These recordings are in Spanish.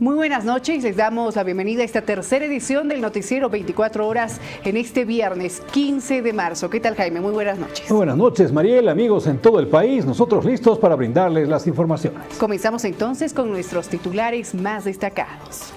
Muy buenas noches, les damos la bienvenida a esta tercera edición del Noticiero 24 Horas en este viernes 15 de marzo. ¿Qué tal, Jaime? Muy buenas noches. Muy buenas noches, Mariel, amigos en todo el país, nosotros listos para brindarles las informaciones. Comenzamos entonces con nuestros titulares más destacados.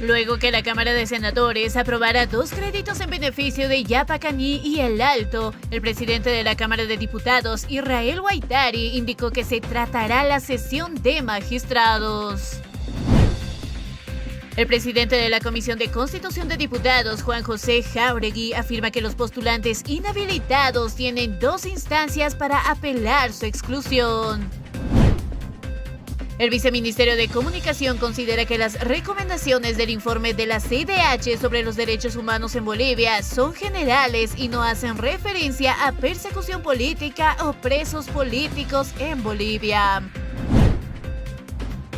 Luego que la Cámara de Senadores aprobara 2 créditos en beneficio de Yapacaní y El Alto, el presidente de la Cámara de Diputados, Israel Guaitari, indicó que se tratará la sesión de magistrados. El presidente de la Comisión de Constitución de Diputados, Juan José Jáuregui, afirma que los postulantes inhabilitados tienen 2 instancias para apelar su exclusión. El Viceministerio de Comunicación considera que las recomendaciones del informe de la CIDH sobre los derechos humanos en Bolivia son generales y no hacen referencia a persecución política o presos políticos en Bolivia.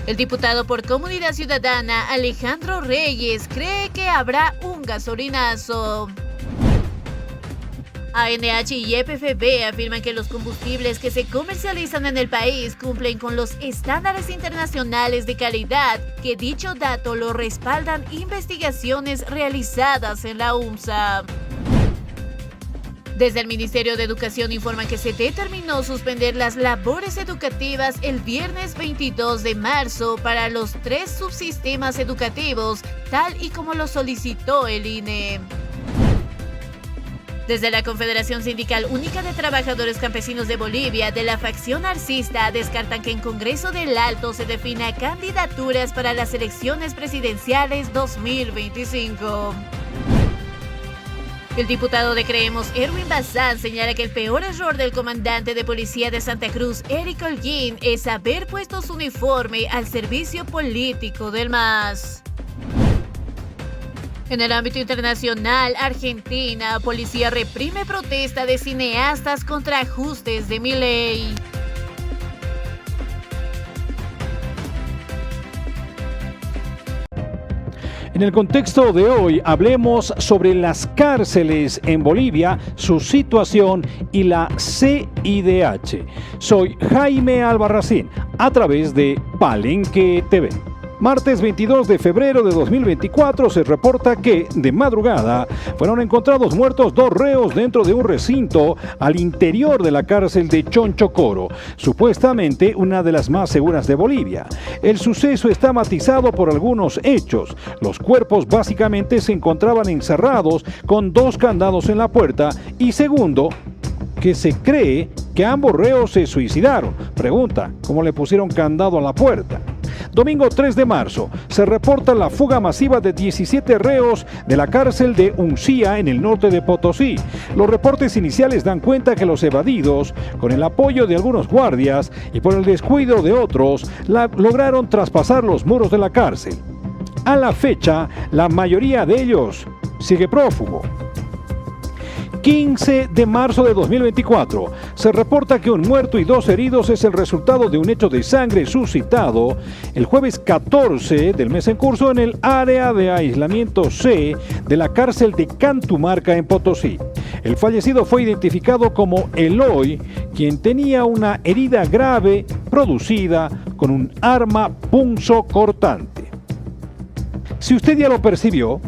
El diputado por Comunidad Ciudadana, Alejandro Reyes, cree que habrá un gasolinazo. ANH y EPFB afirman que los combustibles que se comercializan en el país cumplen con los estándares internacionales de calidad, que dicho dato lo respaldan investigaciones realizadas en la UNSA. Desde el Ministerio de Educación informan que se determinó suspender las labores educativas el viernes 22 de marzo para los 3 subsistemas educativos, tal y como lo solicitó el INE. Desde la Confederación Sindical Única de Trabajadores Campesinos de Bolivia, de la facción arcista, descartan que en Congreso del Alto se defina candidaturas para las elecciones presidenciales 2025. El diputado de Creemos, Erwin Bazán, señala que el peor error del comandante de policía de Santa Cruz, Eric Holguín, es haber puesto su uniforme al servicio político del MAS. En el ámbito internacional, Argentina, policía reprime protesta de cineastas contra ajustes de Milei. En el contexto de hoy, hablemos sobre las cárceles en Bolivia, su situación y la CIDH. Soy Jaime Albarracín, a través de Palenque TV. Martes 22 de febrero de 2024 se reporta que, de madrugada, fueron encontrados muertos 2 reos dentro de un recinto al interior de la cárcel de Chonchocoro, supuestamente una de las más seguras de Bolivia. El suceso está matizado por algunos hechos. Los cuerpos básicamente se encontraban encerrados con 2 candados en la puerta y segundo, que se cree que ambos reos se suicidaron. Pregunta, ¿cómo le pusieron candado a la puerta? Domingo 3 de marzo, se reporta la fuga masiva de 17 reos de la cárcel de Uncía en el norte de Potosí. Los reportes iniciales dan cuenta que los evadidos, con el apoyo de algunos guardias y por el descuido de otros, lograron traspasar los muros de la cárcel. A la fecha, la mayoría de ellos sigue prófugo. 15 de marzo de 2024, se reporta que un muerto y 2 heridos es el resultado de un hecho de sangre suscitado el jueves 14 del mes en curso en el área de aislamiento C de la cárcel de Cantumarca en Potosí. El fallecido fue identificado como Eloy, quien tenía una herida grave producida con un arma punzocortante. Si usted ya lo percibió,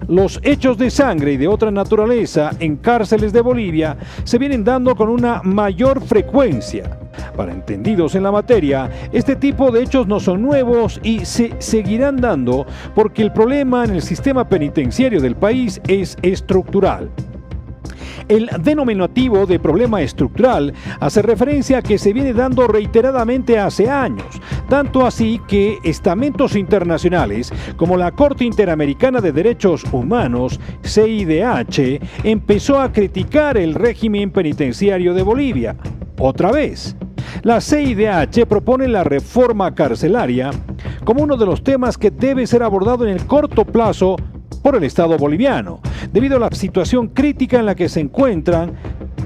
los hechos de sangre y de otra naturaleza en cárceles de Bolivia se vienen dando con una mayor frecuencia. Para entendidos en la materia, este tipo de hechos no son nuevos y se seguirán dando porque el problema en el sistema penitenciario del país es estructural. El denominativo de problema estructural hace referencia a que se viene dando reiteradamente hace años, tanto así que estamentos internacionales como la Corte Interamericana de Derechos Humanos, CIDH, empezó a criticar el régimen penitenciario de Bolivia. Otra vez, la CIDH propone la reforma carcelaria como uno de los temas que debe ser abordado en el corto plazo por el Estado boliviano, debido a la situación crítica en la que se encuentran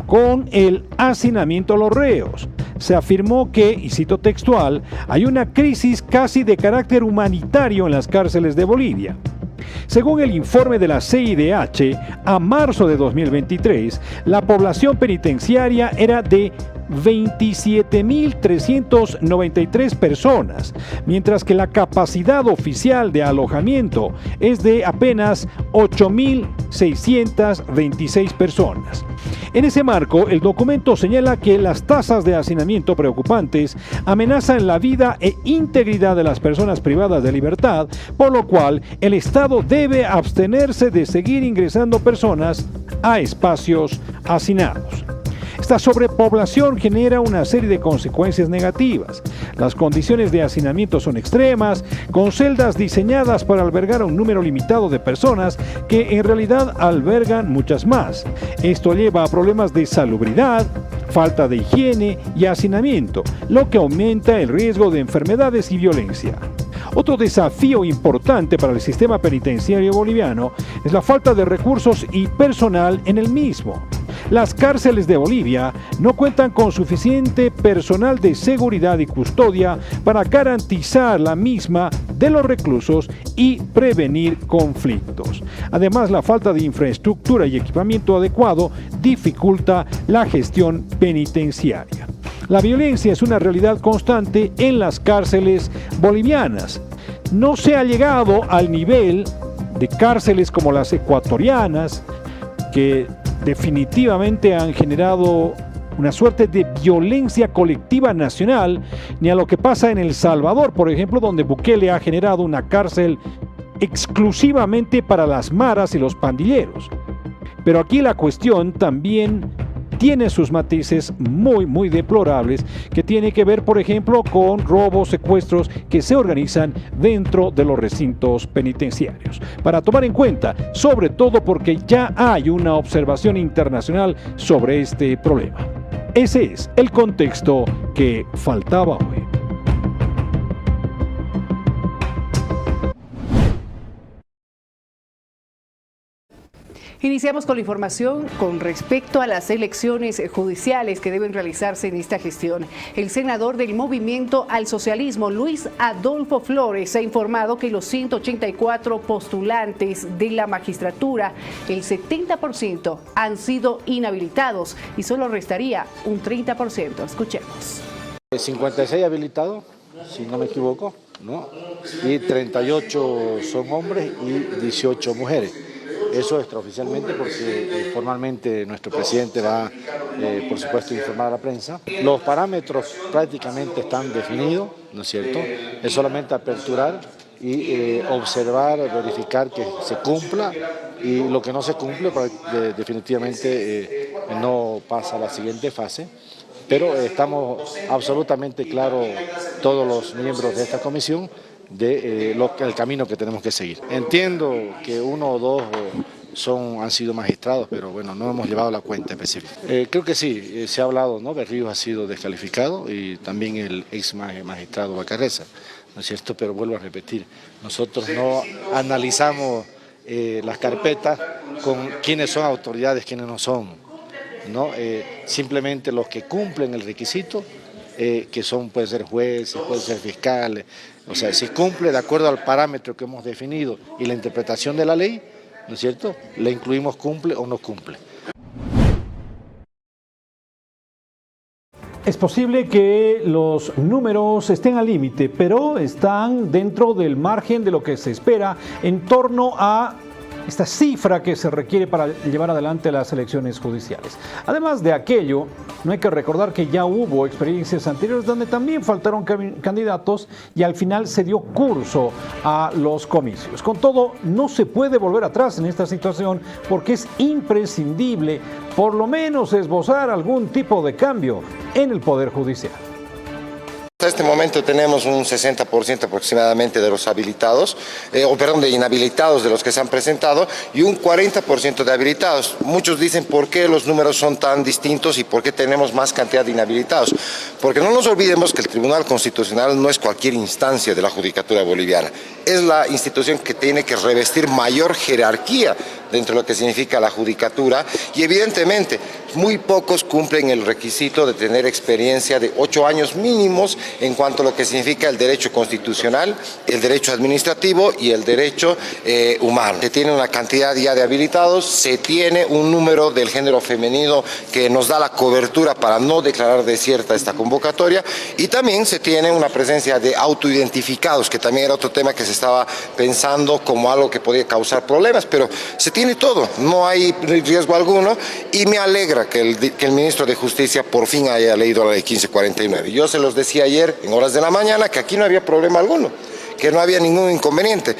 con el hacinamiento a los reos. Se afirmó que, y cito textual, hay una crisis casi de carácter humanitario en las cárceles de Bolivia. Según el informe de la CIDH, a marzo de 2023, la población penitenciaria era de 27.393 personas, mientras que la capacidad oficial de alojamiento es de apenas 8.626 personas. En ese marco, el documento señala que las tasas de hacinamiento preocupantes amenazan la vida e integridad de las personas privadas de libertad, por lo cual el Estado debe abstenerse de seguir ingresando personas a espacios hacinados. Esta sobrepoblación genera una serie de consecuencias negativas. Las condiciones de hacinamiento son extremas, con celdas diseñadas para albergar a un número limitado de personas que en realidad albergan muchas más. Esto lleva a problemas de salubridad, falta de higiene y hacinamiento, lo que aumenta el riesgo de enfermedades y violencia. Otro desafío importante para el sistema penitenciario boliviano es la falta de recursos y personal en el mismo. Las cárceles de Bolivia no cuentan con suficiente personal de seguridad y custodia para garantizar la misma de los reclusos y prevenir conflictos. Además, la falta de infraestructura y equipamiento adecuado dificulta la gestión penitenciaria. La violencia es una realidad constante en las cárceles bolivianas. No se ha llegado al nivel de cárceles como las ecuatorianas, que definitivamente han generado una suerte de violencia colectiva nacional, ni a lo que pasa en El Salvador, por ejemplo, donde Bukele ha generado una cárcel exclusivamente para las maras y los pandilleros. Pero aquí la cuestión también tiene sus matices muy deplorables, que tiene que ver, por ejemplo, con robos, secuestros que se organizan dentro de los recintos penitenciarios. Para tomar en cuenta, sobre todo porque ya hay una observación internacional sobre este problema. Ese es el contexto que faltaba hoy. Iniciamos con la información con respecto a las elecciones judiciales que deben realizarse en esta gestión. El senador del Movimiento al Socialismo, Luis Adolfo Flores, ha informado que los 184 postulantes de la magistratura, el 70% han sido inhabilitados y solo restaría un 30%. Escuchemos. 56 habilitados, si no me equivoco, ¿no? Y 38 son hombres y 18 mujeres. Eso extraoficialmente, porque formalmente nuestro presidente va, por supuesto, a informar a la prensa. Los parámetros prácticamente están definidos, ¿no es cierto? Es solamente aperturar y observar, verificar que se cumpla, y lo que no se cumple definitivamente no pasa a la siguiente fase. Pero estamos absolutamente claros, todos los miembros de esta comisión, el camino que tenemos que seguir. Entiendo que uno o dos han sido magistrados, pero bueno, no hemos llevado la cuenta específica. Creo que sí, se ha hablado, ¿no? Berríos ha sido descalificado y también el ex magistrado Bacarreza, ¿no es cierto? Pero vuelvo a repetir, nosotros no analizamos las carpetas con quiénes son autoridades, quiénes no son, ¿no? Simplemente los que cumplen el requisito, que son, pueden ser jueces, pueden ser fiscales. O sea, si cumple de acuerdo al parámetro que hemos definido y la interpretación de la ley, ¿no es cierto?, le incluimos cumple o no cumple. Es posible que los números estén al límite, pero están dentro del margen de lo que se espera en torno a esta cifra que se requiere para llevar adelante las elecciones judiciales. Además de aquello, no hay que recordar que ya hubo experiencias anteriores donde también faltaron candidatos y al final se dio curso a los comicios. Con todo, no se puede volver atrás en esta situación porque es imprescindible por lo menos esbozar algún tipo de cambio en el Poder Judicial. En este momento tenemos un 60% aproximadamente de los habilitados, de inhabilitados de los que se han presentado y un 40% de habilitados. Muchos dicen por qué los números son tan distintos y por qué tenemos más cantidad de inhabilitados. Porque no nos olvidemos que el Tribunal Constitucional no es cualquier instancia de la judicatura boliviana. es la institución que tiene que revestir mayor jerarquía dentro de lo que significa la judicatura, y evidentemente muy pocos cumplen el requisito de tener experiencia de 8 años mínimos en cuanto a lo que significa el derecho constitucional, el derecho administrativo y el derecho humano. Se tiene una cantidad ya de habilitados, se tiene un número del género femenino que nos da la cobertura para no declarar desierta esta convocatoria, y también se tiene una presencia de autoidentificados, que también era otro tema que se estaba pensando como algo que podía causar problemas, pero se tiene todo, no hay riesgo alguno, y me alegra que el ministro de Justicia por fin haya leído la ley 1549. Yo se los decía ayer en horas de la mañana que aquí no había problema alguno, que no había ningún inconveniente.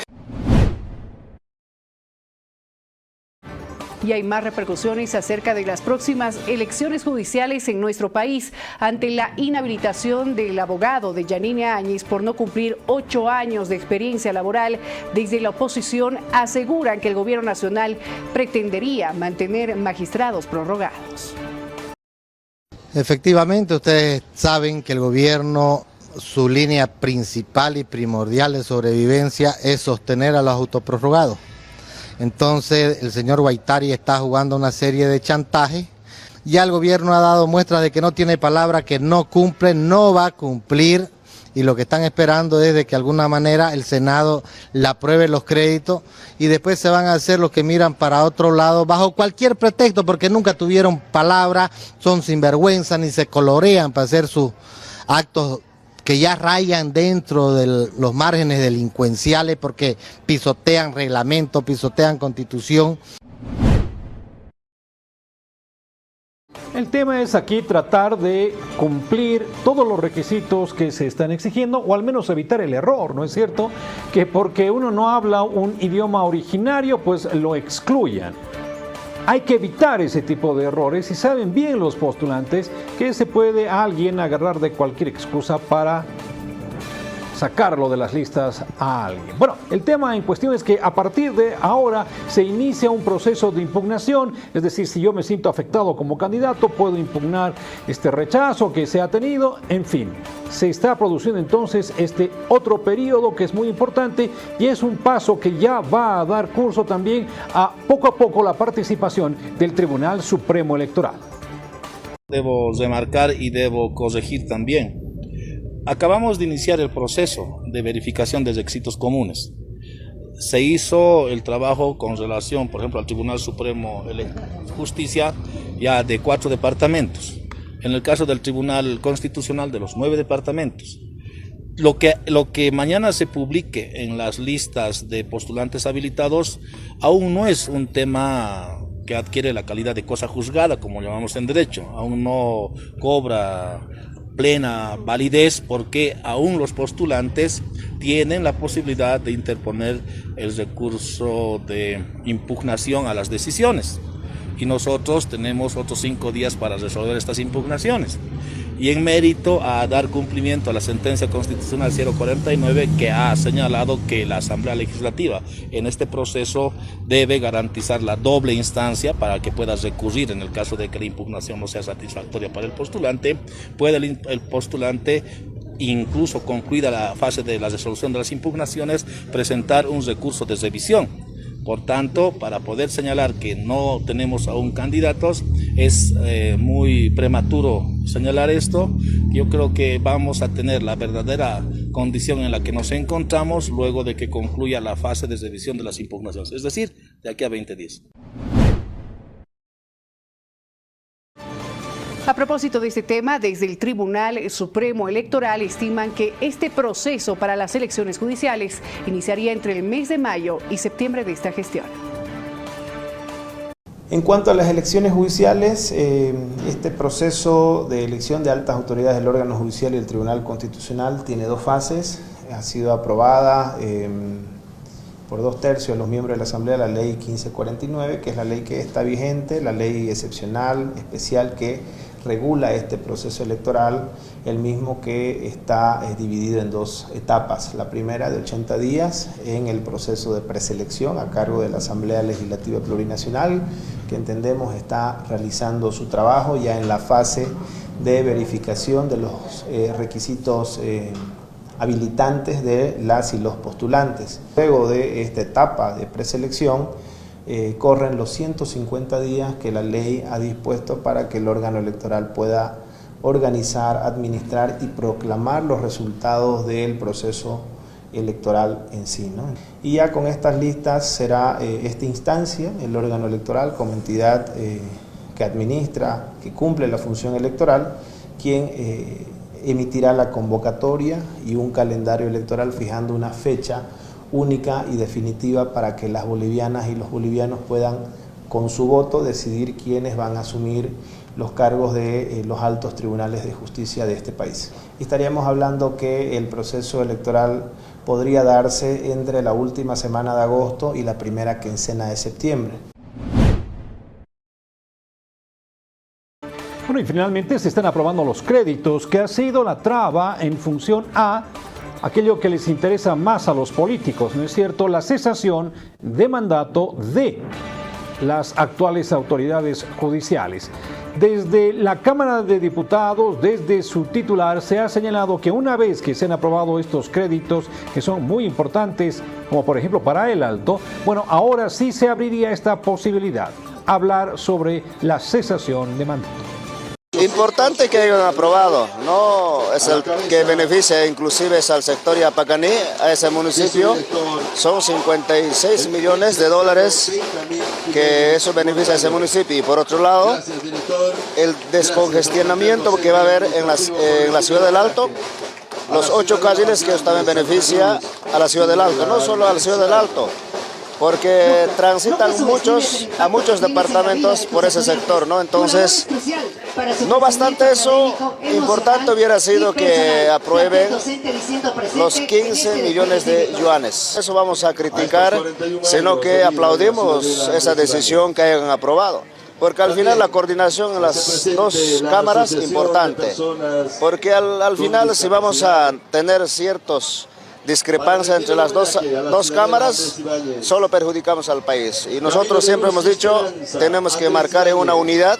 Y hay más repercusiones acerca de las próximas elecciones judiciales en nuestro país ante la inhabilitación del abogado de Yanine Áñez por no cumplir 8 años de experiencia laboral. Desde la oposición aseguran que el gobierno nacional pretendería mantener magistrados prorrogados. Efectivamente, ustedes saben que el gobierno, su línea principal y primordial de sobrevivencia es sostener a los autoprorrogados. Entonces el señor Guaitari está jugando una serie de chantajes. Ya el gobierno ha dado muestras de que no tiene palabra, que no cumple, no va a cumplir, y lo que están esperando es de que de alguna manera el Senado le apruebe los créditos y después se van a hacer los que miran para otro lado bajo cualquier pretexto, porque nunca tuvieron palabra, son sinvergüenza, ni se colorean para hacer sus actos que ya rayan dentro de los márgenes delincuenciales, porque pisotean reglamento, pisotean constitución. El tema es aquí tratar de cumplir todos los requisitos que se están exigiendo, o al menos evitar el error, ¿no es cierto? Que porque uno no habla un idioma originario, pues lo excluyan. Hay que evitar ese tipo de errores, y saben bien los postulantes que se puede alguien agarrar de cualquier excusa para sacarlo de las listas a alguien. Bueno, el tema en cuestión es que a partir de ahora se inicia un proceso de impugnación, es decir, si yo me siento afectado como candidato, puedo impugnar este rechazo que se ha tenido, en fin. Se está produciendo entonces este otro periodo que es muy importante, y es un paso que ya va a dar curso también a poco la participación del Tribunal Supremo Electoral. Debo remarcar y debo corregir también. Acabamos de iniciar el proceso de verificación de requisitos comunes. Se hizo el trabajo con relación, por ejemplo, al Tribunal Supremo de Justicia, ya de 4 departamentos. En el caso del Tribunal Constitucional, de los 9 departamentos. Lo que mañana se publique en las listas de postulantes habilitados aún no es un tema que adquiere la calidad de cosa juzgada, como llamamos en derecho. Aún no cobra plena validez, porque aún los postulantes tienen la posibilidad de interponer el recurso de impugnación a las decisiones, y nosotros tenemos otros 5 días para resolver estas impugnaciones, y en mérito a dar cumplimiento a la sentencia constitucional 049, que ha señalado que la Asamblea Legislativa en este proceso debe garantizar la doble instancia para que pueda recurrir en el caso de que la impugnación no sea satisfactoria para el postulante. Puede el postulante, incluso concluida la fase de la resolución de las impugnaciones, presentar un recurso de revisión. Por tanto, para poder señalar que no tenemos aún candidatos, es muy prematuro señalar esto. Yo creo que vamos a tener la verdadera condición en la que nos encontramos luego de que concluya la fase de revisión de las impugnaciones, es decir, de aquí a 20 días. A propósito de este tema, desde el Tribunal Supremo Electoral estiman que este proceso para las elecciones judiciales iniciaría entre el mes de mayo y septiembre de esta gestión. En cuanto a las elecciones judiciales, este proceso de elección de altas autoridades del órgano judicial y del Tribunal Constitucional tiene 2 fases. Ha sido aprobada por 2/3 de los miembros de la Asamblea la ley 1549, que es la ley que está vigente, la ley excepcional, especial, que regula este proceso electoral, el mismo que está dividido en 2 etapas. La primera de 80 días en el proceso de preselección a cargo de la Asamblea Legislativa Plurinacional, que entendemos está realizando su trabajo ya en la fase de verificación de los requisitos habilitantes de las y los postulantes. Luego de esta etapa de preselección, corren los 150 días que la ley ha dispuesto para que el órgano electoral pueda organizar, administrar y proclamar los resultados del proceso electoral en sí, ¿no? Y ya con estas listas será esta instancia, el órgano electoral como entidad que administra, que cumple la función electoral, quien emitirá la convocatoria y un calendario electoral fijando una fecha única y definitiva para que las bolivianas y los bolivianos puedan con su voto decidir quiénes van a asumir los cargos de los altos tribunales de justicia de este país. Estaríamos hablando que el proceso electoral podría darse entre la última semana de agosto y la primera quincena de septiembre. Bueno, y finalmente se están aprobando los créditos, que ha sido la traba en función a aquello que les interesa más a los políticos, ¿no es cierto? La cesación de mandato de las actuales autoridades judiciales. Desde la Cámara de Diputados, desde su titular, se ha señalado que una vez que se han aprobado estos créditos, que son muy importantes, como por ejemplo para el Alto, bueno, ahora sí se abriría esta posibilidad, hablar sobre la cesación de mandato. Importante que hayan aprobado, no es el que beneficia inclusive es al sector Yapacaní, a ese municipio, son 56 millones de dólares que eso beneficia a ese municipio. Y por otro lado, el descongestionamiento que va a haber en la ciudad del Alto, los 8 carriles que también beneficia a la ciudad del Alto, no solo a la ciudad del Alto, porque transitan a muchos departamentos por ese sector, ¿no? Entonces, no bastante eso, importante hubiera sido que aprueben los 15 millones de yuanes. Eso vamos a criticar, sino que aplaudimos esa decisión que hayan aprobado. Porque al final la coordinación en las dos cámaras es importante, porque al final si vamos a tener ciertos discrepancia entre las dos cámaras, solo perjudicamos al país. Y nosotros siempre hemos dicho, tenemos que marcar en una unidad,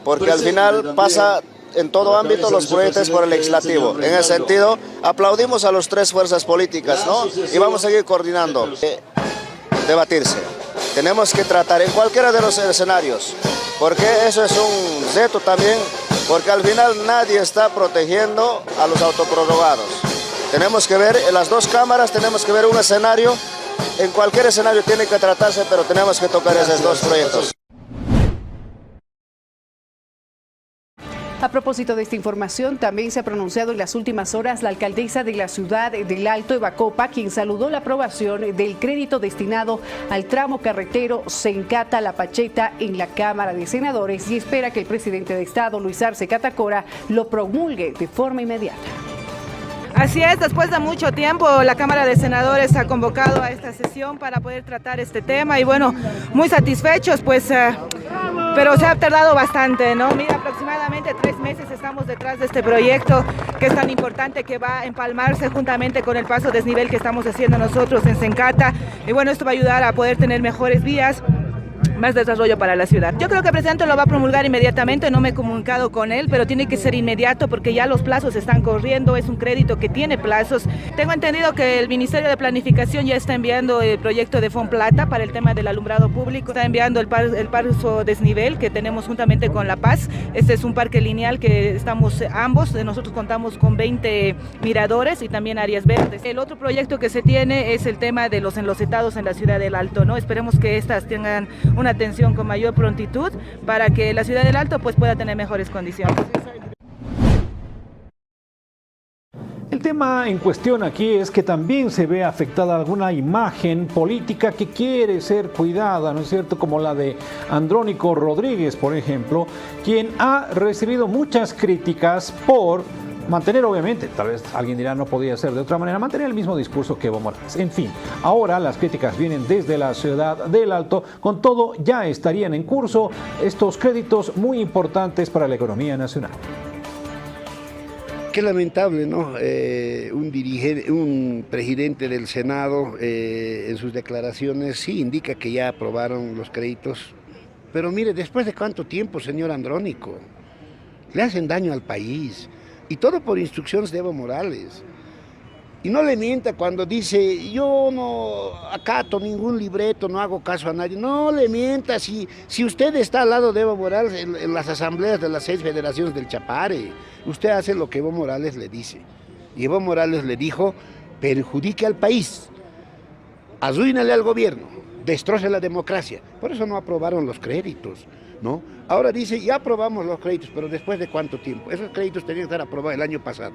porque al final pasa en todo ámbito los proyectos por el legislativo. En ese sentido, aplaudimos a las 3 fuerzas políticas, ¿no? Y vamos a seguir coordinando. Debatirse. Tenemos que tratar en cualquiera de los escenarios, porque eso es un reto también, porque al final nadie está protegiendo a los autoprorrogados. Tenemos que ver, en las dos cámaras tenemos que ver un escenario, en cualquier escenario tiene que tratarse, pero tenemos que tocar esos 2 proyectos. A propósito de esta información, también se ha pronunciado en las últimas horas la alcaldesa de la ciudad del Alto, Eva Copa, quien saludó la aprobación del crédito destinado al tramo carretero Sencata-La Pacheta en la Cámara de Senadores y espera que el presidente de Estado, Luis Arce Catacora, lo promulgue de forma inmediata. Así es, después de mucho tiempo la Cámara de Senadores ha convocado a esta sesión para poder tratar este tema y bueno, muy satisfechos pues, pero se ha tardado bastante, ¿no? Mira, aproximadamente 3 meses estamos detrás de este proyecto que es tan importante, que va a empalmarse juntamente con el paso desnivel que estamos haciendo nosotros en Sencata y bueno, esto va a ayudar a poder tener mejores vías, más desarrollo para la ciudad. Yo creo que el presidente lo va a promulgar inmediatamente, no me he comunicado con él, pero tiene que ser inmediato porque ya los plazos están corriendo, es un crédito que tiene plazos. Tengo entendido que el Ministerio de Planificación ya está enviando el proyecto de Fonplata para el tema del alumbrado público, está enviando el paso desnivel que tenemos juntamente con La Paz. Este es un parque lineal que estamos ambos, nosotros contamos con 20 miradores y también áreas verdes. El otro proyecto que se tiene es el tema de los enlosetados en la ciudad del Alto, ¿no? Esperemos que estas tengan una atención con mayor prontitud para que la ciudad del Alto pues pueda tener mejores condiciones. El tema en cuestión aquí es que también se ve afectada alguna imagen política que quiere ser cuidada, ¿no es cierto? Como la de Andrónico Rodríguez, por ejemplo, quien ha recibido muchas críticas por mantener, obviamente, tal vez alguien dirá no podía ser de otra manera, mantener el mismo discurso que Evo Morales. En fin, ahora las críticas vienen desde la ciudad del Alto. Con todo, ya estarían en curso estos créditos muy importantes para la economía nacional. Qué lamentable, ¿no? Un presidente del Senado en sus declaraciones sí indica que ya aprobaron los créditos, pero mire, ¿después de cuánto tiempo, señor Andrónico? Le hacen daño al país. Y todo por instrucciones de Evo Morales. Y no le mienta cuando dice, yo no acato ningún libreto, no hago caso a nadie. No le mienta, si usted está al lado de Evo Morales en las asambleas de las 6 federaciones del Chapare, usted hace lo que Evo Morales le dice. Y Evo Morales le dijo, perjudique al país, arruínale al gobierno, destroce la democracia. Por eso no aprobaron los créditos, ¿no? Ahora dice, ya aprobamos los créditos, pero ¿después de cuánto tiempo? Esos créditos tenían que estar aprobados el año pasado.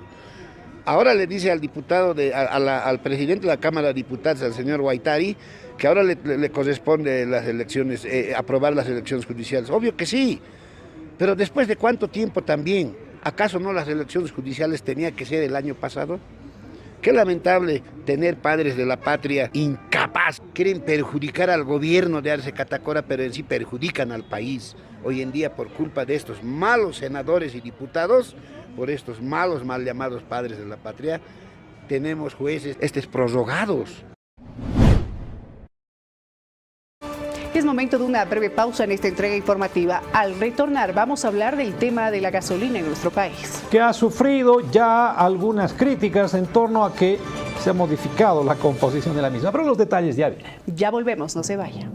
Ahora le dice al diputado, al presidente de la Cámara de Diputados, al señor Guaitari, que ahora le corresponde las elecciones, aprobar las elecciones judiciales. Obvio que sí, pero ¿después de cuánto tiempo también? ¿Acaso no las elecciones judiciales tenía que ser el año pasado? Qué lamentable tener padres de la patria incapaz. Quieren perjudicar al gobierno de Arce Catacora, pero en sí perjudican al país. Hoy en día, por culpa de estos malos senadores y diputados, por estos malos, mal llamados padres de la patria, tenemos jueces prorrogados. Es momento de una breve pausa en esta entrega informativa. Al retornar vamos a hablar del tema de la gasolina en nuestro país, que ha sufrido ya algunas críticas en torno a que se ha modificado la composición de la misma, pero los detalles ya vienen. Ya volvemos, no se vayan.